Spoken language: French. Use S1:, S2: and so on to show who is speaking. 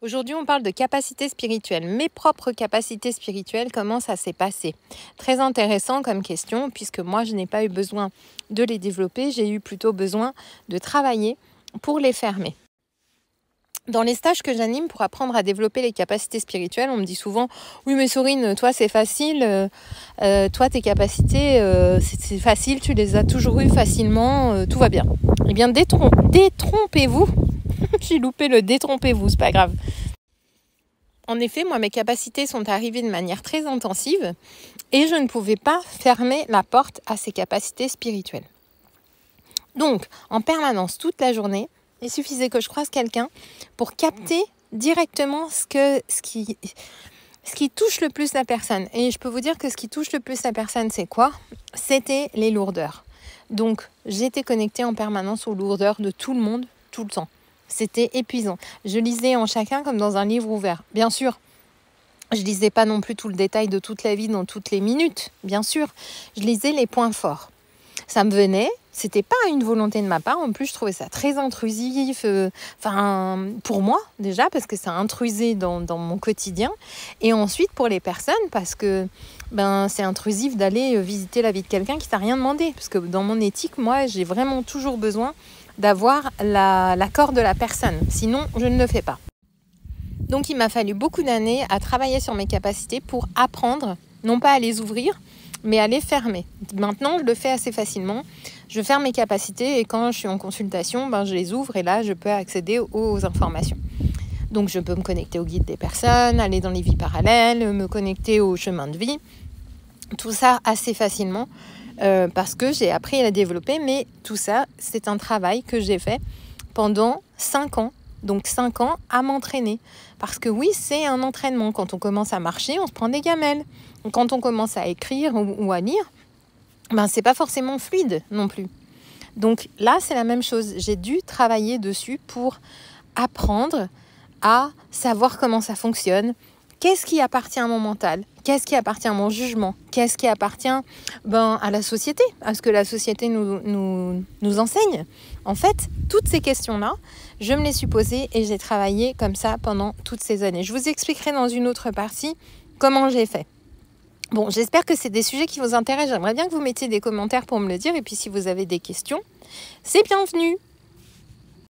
S1: Aujourd'hui, on parle de capacités spirituelles. Mes propres capacités spirituelles, comment ça s'est passé? Très intéressant comme question, puisque moi, je n'ai pas eu besoin de les développer. J'ai eu plutôt besoin de travailler pour les fermer. Dans les stages que j'anime pour apprendre à développer les capacités spirituelles, on me dit souvent « Oui, mais Sorine, toi, c'est facile. Toi, tes capacités, c'est facile. Tu les as toujours eues facilement. Tout va bien. » Eh bien, détrompez-vous. J'ai loupé le détrompez-vous, c'est pas grave. En effet, moi, mes capacités sont arrivées de manière très intensive et je ne pouvais pas fermer la porte à ces capacités spirituelles. Donc, en permanence, toute la journée, il suffisait que je croise quelqu'un pour capter directement ce qui touche le plus la personne. Et je peux vous dire que ce qui touche le plus la personne, c'est quoi? C'était les lourdeurs. Donc, j'étais connectée en permanence aux lourdeurs de tout le monde, tout le temps. C'était épuisant. Je lisais en chacun comme dans un livre ouvert. Bien sûr, je lisais pas non plus tout le détail de toute la vie dans toutes les minutes. Bien sûr, je lisais les points forts. Ça me venait, c'était pas une volonté de ma part. En plus, je trouvais ça très intrusif. Pour moi déjà, parce que ça intrusait dans mon quotidien. Et ensuite, pour les personnes, parce que c'est intrusif d'aller visiter la vie de quelqu'un qui t'a rien demandé. Parce que dans mon éthique, moi, j'ai vraiment toujours besoin d'avoir l'accord de la personne. Sinon, je ne le fais pas. Donc, il m'a fallu beaucoup d'années à travailler sur mes capacités pour apprendre, non pas à les ouvrir, mais à les fermer. Maintenant, je le fais assez facilement. Je ferme mes capacités et quand je suis en consultation, je les ouvre et là, je peux accéder aux informations. Donc, je peux me connecter au guide des personnes, aller dans les vies parallèles, me connecter au chemin de vie. Tout ça assez facilement. Parce que j'ai appris à la développer, mais tout ça, c'est un travail que j'ai fait pendant 5 ans. Donc 5 ans à m'entraîner. Parce que oui, c'est un entraînement. Quand on commence à marcher, on se prend des gamelles. Quand on commence à écrire ou à lire, c'est pas forcément fluide non plus. Donc là, c'est la même chose. J'ai dû travailler dessus pour apprendre à savoir comment ça fonctionne. Qu'est-ce qui appartient à mon mental? Qu'est-ce qui appartient à mon jugement? Qu'est-ce qui appartient à la société? À ce que la société nous enseigne? En fait, toutes ces questions-là, je me les suis posées et j'ai travaillé comme ça pendant toutes ces années. Je vous expliquerai dans une autre partie comment j'ai fait. Bon, j'espère que c'est des sujets qui vous intéressent. J'aimerais bien que vous mettiez des commentaires pour me le dire. Et puis, si vous avez des questions, c'est bienvenu.